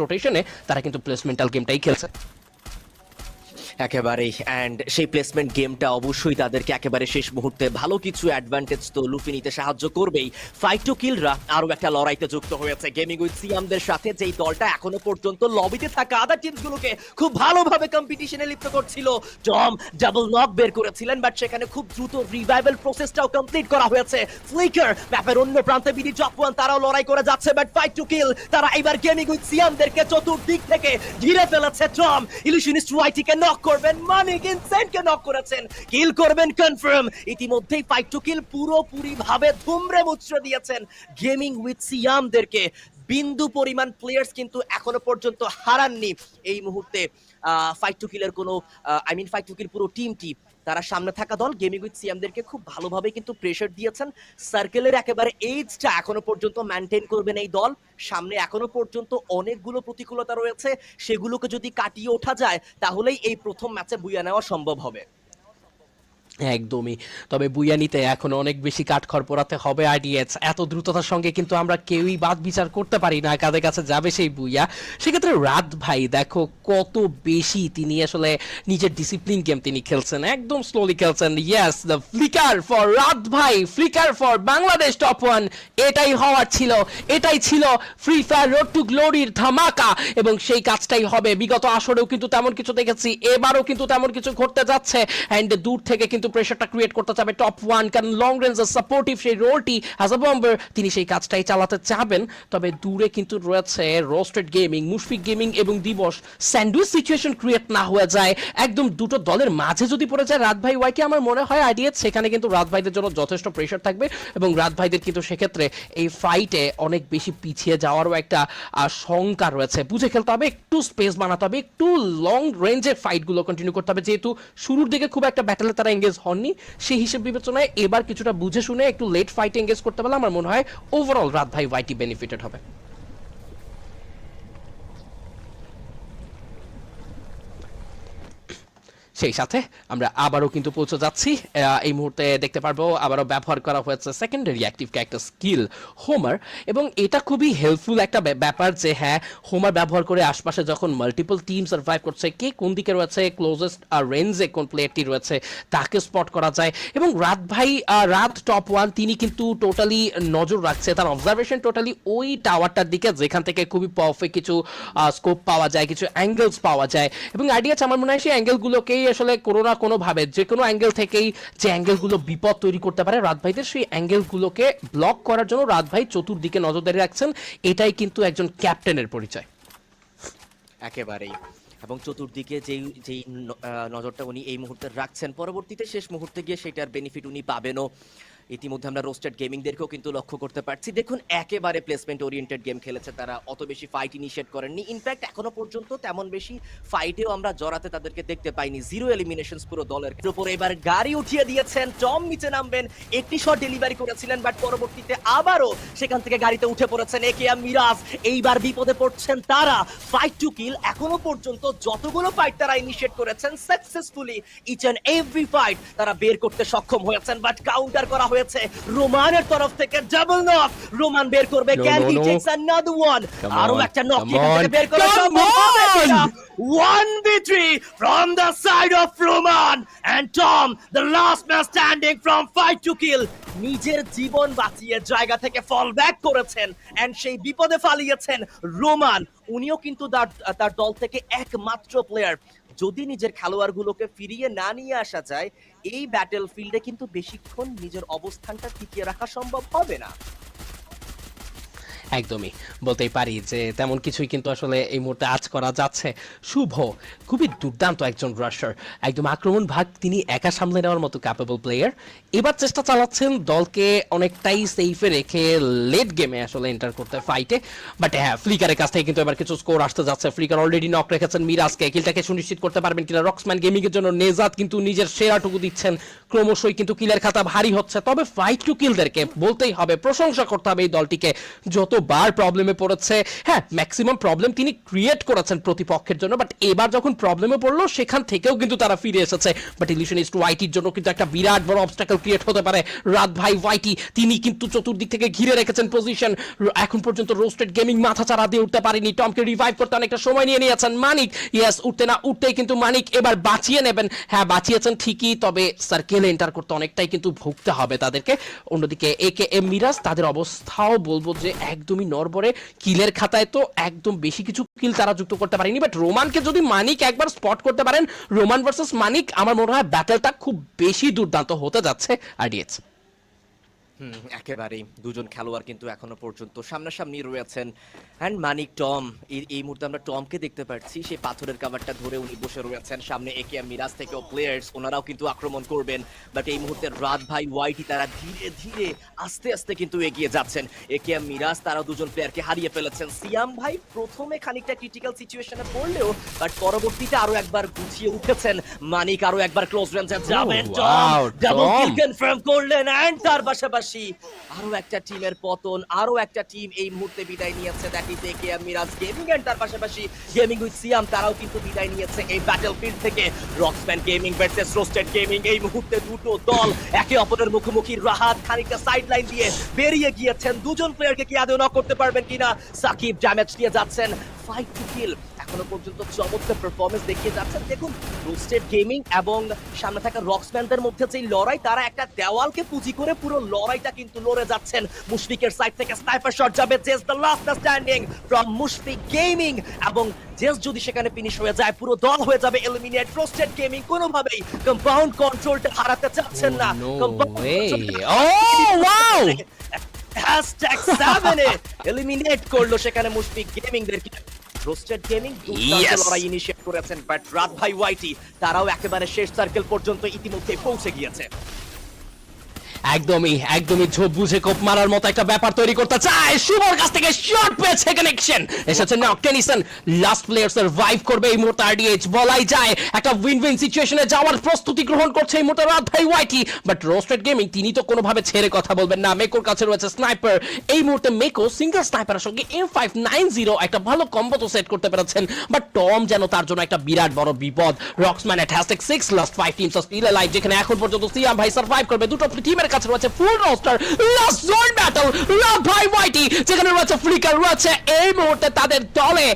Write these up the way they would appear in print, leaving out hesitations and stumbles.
রোটেশনে তারা কিন্তু প্লেসমেন্টাল গেমটাই খেলছে। একেবারেই, অ্যান্ড সেই প্লেসমেন্ট গেমটা অবশ্যই তাদেরকে একেবারে শেষ মুহূর্তে ভালো কিছু অ্যাডভান্টেজ তো লুফে নিতে সাহায্য করবেই। ফাইট টু কিলরা আরো একটা লড়াইতে যুক্ত হয়েছে গেমিং উইথ সিয়ামদের সাথে, যেই দলটা এখনো পর্যন্ত লবিতে থাকা আদার টিমসগুলোকে খুব ভালোভাবে কম্পিটিশনে লিপ্ত করছিল। টম ডাবল নক বের করেছিলেন, বাট সেখানে খুব দ্রুত রিভাইভাল প্রসেসটাও কমপ্লিট করা হয়েছে। ফ্লিকার ম্যাপের অন্য প্রান্তে বিডি টপ ওয়ান তারাও লড়াই করে যাচ্ছে, বাট ফাইট টু কিল তারা এবার গেমিং উইথ সিয়ামদেরকে চতুর্দিক থেকে ঘিরে ফেলেছে। টম ইলিউশনিস্ট ওয়াইটিকে নক করবেন, মানিক ইনসেন্টকে নক করেছেন, কিল করবেন কনফার্ম। ইতিমধ্যেই ফাইট টু কিল পুরোপুরি ভাবে ধুমরে মুচড়ে দিয়েছেন গেমিং উইথ সিয়ামদেরকে। বিন্দু পরিমাণ প্লেয়ার্স কিন্তু এখনো পর্যন্ত হারাননি এই মুহূর্তে। ফাইট টু কিলের কোনো ফাইট টু কিল পুরো টিমটি তারা সামনে থাকা দল গেমিং উইথ সিয়ামদেরকে খুব ভালোভাবে কিন্তু প্রেসার দিয়েছেন। সার্কেলের একেবারে এইজটা এখনো পর্যন্ত মেনটেন করবেন এই দল। সামনে এখনো পর্যন্ত অনেকগুলো প্রতিকূলতা রয়েছে, সেগুলোকে যদি কাটিয়ে ওঠা যায় তাহলেই এই প্রথম ম্যাচে বুইয়া নেওয়া সম্ভব হবে। একদমই, তবে বুয়ানিতে এখন অনেক বেশি কাঠখড় পোড়াতে হবে আইডিএস। এত দ্রুততার সঙ্গে কিন্তু আমরা কেউই বাদ বিচার করতে পারি না কাদের কাছে যাবে সেই বুইয়া। সেক্ষেত্রে রাত ভাই দেখো কত বেশি তিনি আসলে নিজের ডিসিপ্লিন গেম তিনি খেলছেন, একদম স্লোলি খেলছেন। ইয়েস, দ্য ফ্লিকার ফর রাত ভাই, flicker for Bangladesh top one, এটাই হওয়ার ছিল, এটাই ছিল ফ্রি ফায়ার রোড টু গ্লোরির ধামাকা, এবং সেই কাজটাই হবে। বিগত আসরেও কিন্তু তেমন কিছু দেখেছি, এবারও কিন্তু তেমন কিছু ঘটতে যাচ্ছে। অ্যান্ড দূর থেকে কিন্তু প্রেসারটা ক্রিয়েট করতে চাবে টপ ওয়ান, কারণ লং রেঞ্জের সাপোর্টিভ সেই রোলটি অ্যাজ আ বম্বার তিনি সেই কাজটাই চালাতে চাবেন। তবে দূরে কিন্তু রয়েছে রোস্টেড গেমিং, মুশফিক গেমিং এবং দিবস। স্যান্ডউইচ সিচুয়েশন ক্রিয়েট না হয়ে যায়, একদম দুটো দলের মাঝে যদি পড়ে যায় রাত ভাই ওয়াইকে, আমার মনে হয় আইডিয়া সেখানে কিন্তু রাত ভাইদের জন্য যথেষ্ট প্রেসার থাকবে, এবং রাত ভাইদের কিন্তু সেক্ষেত্রে এই ফাইটে অনেক বেশি পিছিয়ে যাওয়ারও একটা শঙ্কা রয়েছে। বুঝে খেলতে হবে, একটু স্পেস বানাতে হবে, একটু লং রেঞ্জের ফাইটগুলো কন্টিনিউ করতে হবে, যেহেতু শুরুর দিকে খুব একটা ব্যাটেলে তারা এঙ্গেজ হননি। সেই হিসেব বিবেচনায় এবার কিছুটা বুঝে শুনে একটু লেট ফাইটে এঙ্গেজ করতে পারলে আমার মনে হয় ওভারঅল রাত ভাই ওয়াইটি বেনিফিটেড হবে। সেই সাথে আমরা আবারও কিন্তু পৌঁছে যাচ্ছি। এই মুহূর্তে দেখতে পারবো আবারও ব্যবহার করা হয়েছে secondary active character skill Homer, এবং এটা খুবই হেল্পফুল একটা ব্যাপার যে হ্যাঁ, হোমার ব্যবহার করে আশপাশে যখন মাল্টিপল টিম সার্ভাইভ করছে, কে কোন দিকে রয়েছে, ক্লোজেস্ট রেঞ্জে কোন প্লেয়ারটি রয়েছে তাকে স্পট করা যায়। এবং রাত ভাই, রাত টপ ওয়ান, তিনি কিন্তু টোটালি নজর রাখছে, তার অবজারভেশন টোটালি ওই টাওয়ারটার দিকে যেখান থেকে খুবই পারফেক্ট কিছু স্কোপ পাওয়া যায়, কিছু অ্যাঙ্গেলস পাওয়া যায়। এবং আইডিয়া আমার মনে হয় সেই অ্যাঙ্গেলগুলোকেই আসলে কোনো না কোনো ভাবে যে কোনো অ্যাঙ্গেল থেকেই যে অ্যাঙ্গেলগুলো বিপদ তৈরি করতে পারে রাত ভাইদের, সেই অ্যাঙ্গেলগুলোকে ব্লক করার জন্য রাত ভাই চতুর্দিকে নজরদারি রাখছেন। এটাই কিন্তু একজন ক্যাপ্টেনের পরিচয়। একেবারেই, এবং চতুর্দিকে যেই যেই নজরটা উনি এই মুহূর্তে রাখছেন, পরবর্তীতে শেষ মুহূর্তে গিয়ে সেটার বেনিফিট উনি পাবেনও। ইতিমধ্যে আমরা রোস্টেড গেমিংদেরকেও কিন্তু লক্ষ্য করতে পারছি, দেখুন একেবারে প্লেসমেন্ট ওরিয়েন্টেড গেম খেলেছে তারা, অত বেশি ফাইট ইনিশিয়েট করেননি। ইনফ্যাক্ট এখনো পর্যন্ত তেমন বেশি ফাইটেও আমরা জড়াতে তাদেরকে দেখতে পাইনি। জিরো এলিমিনেশনস পুরো দলের উপরে। এবার গাড়ি উঠিয়ে দিয়েছেন, টম নিচে নামবেন, একটি শট ডেলিভারি করেছিলেন, বাট পরবর্তীতে আবারও সেখান থেকে গাড়িতে উঠে পড়েছেন একেএম মিরাজ। এইবার বিপদে পড়ছেন তারা। ফাইট টু কিল এখনো পর্যন্ত যতগুলো ফাইট তারা ইনিশিয়েট করেছেন successfully, each and every fight তারা বের করতে সক্ষম হয়েছেন, বাট কাউন্টার করা হয়েছে রোমানের তরফ থেকে। ডাবল নক, রোমান বের করবে, can he tax another one, আরো একটা নক থেকে বের করা সম্ভব হবে কিনা? 1v3 from the side of Roman and Tom, the last man standing from fight to kill. নিজের জীবন বাঁচিয়ে জায়গা থেকে ফল ব্যাক করেছেন, এন্ড সেই বিপদে ফালিয়েছেন রোমান। উনিও কিন্তু তার দল থেকে একমাত্র প্লেয়ার। যদি নিজের খেলোয়াড়গুলোকে ফিরিয়ে না নিয়ে আসা যায়, এই ব্যাটেল ফিল্ডে কিন্তু বেশিক্ষণ নিজের অবস্থানটা টিকিয়ে রাখা সম্ভব হবে না। একদমই বলতেই পারি যে তেমন কিছুই কিন্তু আসলে এই মুহূর্তে আজ করা যাচ্ছে। শুভ খুবই দুর্দান্ত একজন রাশার, একদম আক্রমণ ভাগ তিনি একা সামলে নেওয়ার মতো ক্যাপেবল প্লেয়ার। এবার চেষ্টা চালাচ্ছেন দলকে অনেকটাই সেফে রেখে লেট গেমে আসলে এন্টার করতে ফাইটে, বাট হ্যাঁ, ফ্লিকারের কাছ থেকে কিন্তু এবার কিছু স্কোর আসতে যাচ্ছে। ফ্লিকার অলরেডি নক রেখেছেন মিরাজকে, কিলটাকে সুনিশ্চিত করতে পারবেন কিনা রক্সম্যান গেমিং এর জন্য নেজাত কিন্তু নিজের সেরাটুকু দিচ্ছেন, ক্রমশই কিন্তু কিলের খাতা ভারী হচ্ছে। তবে ফাইট টু কিলদেরকে বলতেই হবে, প্রশংসা করতে হবে এই দলটিকে, যত কতবার প্রবলেমে পড়েছে। হ্যাঁ, ম্যাক্সিমাম প্রবলেম তিনি ক্রিয়েট করেছেন প্রতিপক্ষের জন্য, বাট এবার যখন প্রবলেমে পড়লো সেখান থেকেও কিন্তু তারা ফিরে এসেছে। বাট ইলিউশনিস্ট ওয়াইটির জন্য কিন্তু একটা বিরাট বড় অবস্টাকল ক্রিয়েট হতে পারে। রাত ভাই ওয়াইটি তিনি কিন্তু চতুর্দিক থেকে ঘিরে রেখেছেন পজিশন। এখন পর্যন্ত রোস্টেড গেমিং মাথা চারা দিয়ে উঠতে পারেনি, টমকে রিভাইভ করতে অনেকটা সময় নিয়ে নিয়েছেন মানিক। ইয়েস, উঠতে না উঠতেই কিন্তু মানিক এবার বাঁচিয়ে নেবেন। হ্যাঁ, বাঁচিয়েছেন ঠিকই, তবে সার্কেলে এন্টার করতে অনেকটাই কিন্তু ভুগতে হবে তাদেরকে। অন্যদিকে একেএম মিরাজ, তাদের অবস্থাও বলবো যে একদমই নড়বড়ে। কিলের খাতায় তো একদম বেশি কিছু কিল তারা যুক্ত করতে পারেনি, বাট রোমানকে যদি মানিক একবার স্পট করতে পারেন, রোমান ভার্সেস মানিক, আমার মনে হয় ব্যাটলটা খুব বেশি দুর্দান্ত হতে যাচ্ছে আরডিএক্স। একেবারেই দুজন খেলোয়াড় কিন্তু এখনো পর্যন্ত সামনাসামনি রয়েছেন। অ্যান্ড মানিক টম, এই মুহূর্তে আমরা টমকে দেখতে পাচ্ছি, সেই পাথরের কাভারটা ধরে উনি বসে রয়েছেন। সামনে একেএম মিরাজ থেকেও প্লেয়ার্স, ওনারাও কিন্তু আক্রমণ করবেন। বাট এই মুহূর্তে রাত ভাই ওয়াইটি তারা ধীরে ধীরে আস্তে আস্তে কিন্তু এগিয়ে যাচ্ছেন। একেএম মিরাজ তারা দুজন প্লেয়ারকে হারিয়ে ফেলেছেন। সিয়াম ভাই প্রথমে খানিকটা ক্রিটিক্যাল সিচুয়েশনে পড়লেও বাট পরবর্তীতে আরো একবার গুছিয়ে উঠেছেন। মানিক আরো একবার ক্লোজ রেঞ্জে যাবেন। wow, double Tom. কিল কনফার্ম করলেন। এন্ড তার পাশাপাশি আরো একটা টিমের পতন, আরো একটা টিম এই মুহূর্তে বিদায় নিয়েছে, that is AKM Miraj gaming. And তার পাশাপাশি গেমিং উইথ সিয়াম তারাও কিন্তু বিদায় নিয়েছে এই ব্যাটলফিল্ড থেকে। রক্সম্যান গেমিং ভার্সেস রোস্টেড গেমিং, এই মুহূর্তে দুটো দল একে অপরের মুখোমুখি। রাহাত খানিকটা সাইড লাইন দিয়ে বেরিয়ে গিয়েছেন, দুজন প্লেয়ারকে কি আদৌ নক করতে পারবেন কিনা। সাকিব ড্যামেজ দিয়ে যাচ্ছেন, ফাইট টু কিল এখনো পর্যন্ত চমৎকার পারফরমেন্স দেখিয়ে যাচ্ছেন। দেখুন রোস্টেড গেমিং এবং সামনে থাকা রক্সম্যানদের মধ্যে যে লড়াই, তারা একটা দেওয়ালকে পুঁজি করে পুরো লড়াইটা কিন্তু লড়ে যাচ্ছেন। মুশফিকের সাইড থেকে স্নাইপার শট যাবে, Jess the last standing from Mushfiq gaming, এবং জেস যদি সেখানে ফিনিশ হয়ে যায় পুরো দল হয়ে যাবে এলিমিনেট। রোস্টেড গেমিং কোনোভাবেই কম্পাউন্ড কন্ট্রোলটা হারাতে চাচ্ছেন না। #7 এলিমিনেট করলো সেখানে মুশফিক গেমিংদেরকে। রোস্টেড গেমিং দুর্দান্ত লড়াই ইনিশিয়েট করেছেন, বাট রাত ভাই ওয়াইটি তারাও একেবারে শেষ সার্কেল পর্যন্ত ইতিমধ্যে পৌঁছে গিয়েছে। একদমই একদমই ঝোপ বুঝে কোপ মারার মতো একটা ব্যাপার তৈরি করতে চায়। শুভর কাছ থেকে শট পেয়েছে, কানেকশন এসেছে knock. Tennyson last player survive করবে এই মুহূর্তে আরডিএইচ, বলাই যায় একটা উইন উইন সিচুয়েশনে যাওয়ার প্রস্তুতি গ্রহণ করছে এই মুহূর্তে রাত ভাই ওয়াইটি। বাট রোস্টেড গেমিং তিনি তো কোনোভাবে ছেড়ে কথা বলবেন না। মেকোর কাছে রয়েছে স্নাইপার, এই মুহূর্তে মেকো সিঙ্গেল স্নাইপারের সঙ্গে M590 একটা ভালো কম্বো তো সেট করতে পেরেছেন, বাট টম যেন তার জন্য একটা বিরাট বড় বিপদ। Roxman at #6 last 5 teams are still alive, যেখানে এখন পর্যন্ত সিয়াম ভাই সার্ভাইভ করবে। দুটো টিমের কাছে রয়েছে ফুল রোস্টার, লাস্ট জোন ব্যাটল রাত ভাই ওয়াইটি, যেখানে রয়েছে ফ্লিকার রয়েছে এই মুহূর্তে তাদের দলে।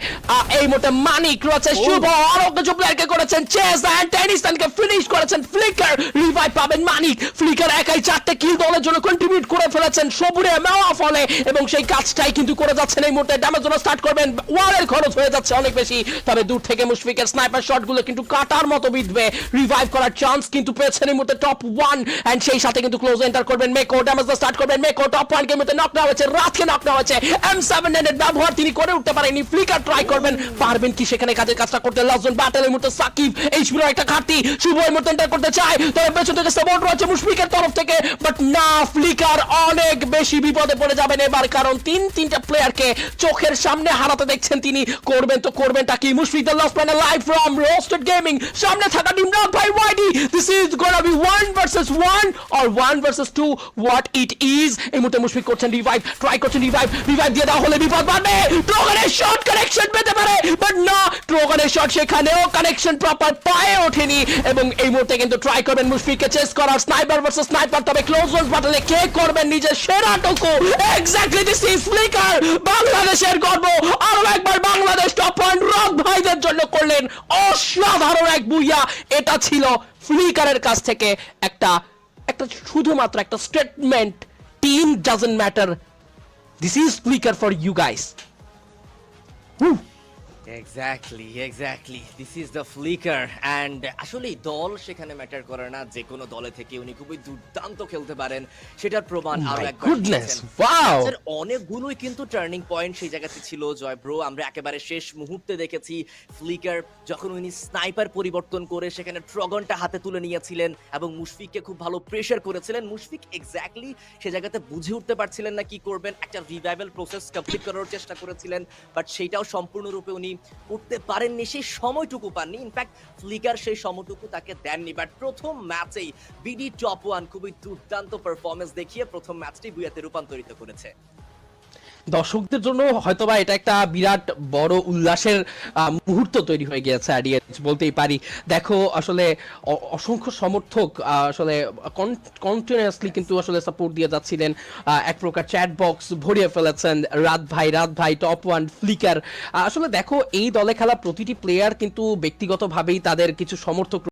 এই মুহূর্তে মানিক রয়েছে, শুভ আরো কিছু প্লেয়ারকে করেছেন চেস এন্ড টেনিসনকে ফিনিশ করেছেন। ফ্লিকার রিভাইভ পাবেন মানিক, ফ্লিকার একাই 4টে কিল দলের জন্য কন্ট্রিবিউট করে ফেলেছেন সবুরে মেওয়া ফলে, এবং সেই কাজটাই কিন্তু করে যাচ্ছেন এই মুহূর্তে। ড্যামেজ জন্য স্টার্ট করবেন, ওয়ালের খরচ হয়ে যাচ্ছে অনেক বেশি, তবে দূর থেকে মুশফিকের স্নাইপার শটগুলো কিন্তু কাটার মতো বিঁধবে। রিভাইভ করার চান্স কিন্তু পেয়েছেন এই মুহূর্তে টপ 1, এন্ড সেই সাথে কিন্তু ক্লোজ এন্টার করবেন মেকো। ড্যামেজ স্টার্ট করবেন মেকো, টপ 1 কে মধ্যে নক দেওয়া হয়েছে, রাতকে নক দেওয়া হয়েছে। M7 এর ব্যবহার তিনি করে উঠতে পারেনি, ফ্লিকার ট্রাই করবেন, পারবেন কি সেখানে কাজের কাজটা করতে। লাস্ট জোন ব্যাটল এই মুহূর্তে সাকিব, এইচপির একটা ঘাটতি, শুভ এই মুহূর্তে এন্টার করতে চায়, তবে পেছন থেকে সাপোর্ট রয়েছে মুশফিকের তরফ থেকে, বাট না, ফ্লিকার অনেক বেশি বিপদে পড়ে যাবেন এবার, কারণ তিনটা প্লেয়ারকে চোখের সামনে হারাতে দেখছেন তিনি। করবেন তো করবেনটা কি। Mushfiq the last man live from roasted gaming, সামনে থাকা টিম রাত ভাই ওয়াইটি, this is gonna be 1 versus 1 or 1 versus 2, what it is. এই মুহূর্তে মুশফিক করছেন রিভাইভ, ট্রাই করছেন রিভাইভ দিয়ে দেওয়া হলে বিপদ বাড়বে। ট্রোগানের শট কানেকশন পেতে পারে, বাট না, ট্রোগানের শট সেখানেও কানেকশন প্রপার পায়ে ওঠেনি, এবং এই মুহূর্তে কিন্তু ট্রাই করবেন মুশফিককে চেস করার, স্নাইপার ভার্সেস স্নাইপার, তবে ক্লোজ রেঞ্জ ব্যাটলে কে করবেন নিজের সেরাটুকু। এক্স্যাক্টলি দিস ইজ ফ্লিকার, বাংলাদেশের গর্ব, আরো একবার বাংলাদেশ টপ পয়েন্ট রাত ভাইদের জন্য করলেন অসাধারণ এক বুইয়া। এটা ছিল ফ্লিকারের কাছ থেকে একটা শুধুমাত্র একটা statement, team doesn't matter, this is Flicker for you guys. Exactly this is the Flicker. And আসলে দল সেখানে ম্যাটার করে না, যে কোনো দলে থেকে উনি খুবই দুর্দান্ত খেলতে পারেন, সেটার প্রমাণ আরো একবার দিয়েছেন। ওয়াও, অনেকগুলোই কিন্তু টার্নিং পয়েন্ট সেই জায়গাতে ছিল জয় ব্রো। আমরা একেবারে শেষ মুহূর্তে দেখেছি ফ্লিকার যখন উনি স্নাইপার পরিবর্তন করে সেখানে ট্রগনটা হাতে তুলে নিয়েছিলেন এবং মুশফিককে খুব ভালো প্রেসার করেছিলেন। মুশফিক এক্স্যাক্টলি সে জায়গাতে বুঝে উঠতে পারছিলেন না কি করবেন, একটা রিভাইভাল প্রসেস কমপ্লিট করার চেষ্টা করেছিলেন, বাট সেইটাও সম্পূর্ণরূপে উনি করতে পারেননি, সেই সময়টুকু পাননি। ইনফ্যাক্ট ফ্লিকার সেই সময়টুকু তাকে দেননি, বাট প্রথম ম্যাচেই বিডি টপ 1 খুবই দুর্দান্ত পারফরমেন্স দেখিয়ে প্রথম ম্যাচটি বুয়াতে রূপান্তরিত করেছে। দর্শকদের জন্য হয়তোবা এটা একটা বিরাট বড় উল্লাসের মুহূর্ত তৈরি হয়ে গিয়েছে আইডিএস বলতেই পারি। দেখো আসলে অসংখ্য সমর্থক আসলে কন্টিনিউয়াসলি কিন্তু আসলে সাপোর্ট দিয়ে যাচ্ছিলেন। এক প্রকার চ্যাট বক্স ভরিয়ে ফেলেছেন রাত ভাই টপ ওয়ান ফ্লিকার। আসলে দেখো এই দলে খেলা প্রতিটি প্লেয়ার কিন্তু ব্যক্তিগতভাবেই তাদের কিছু সমর্থক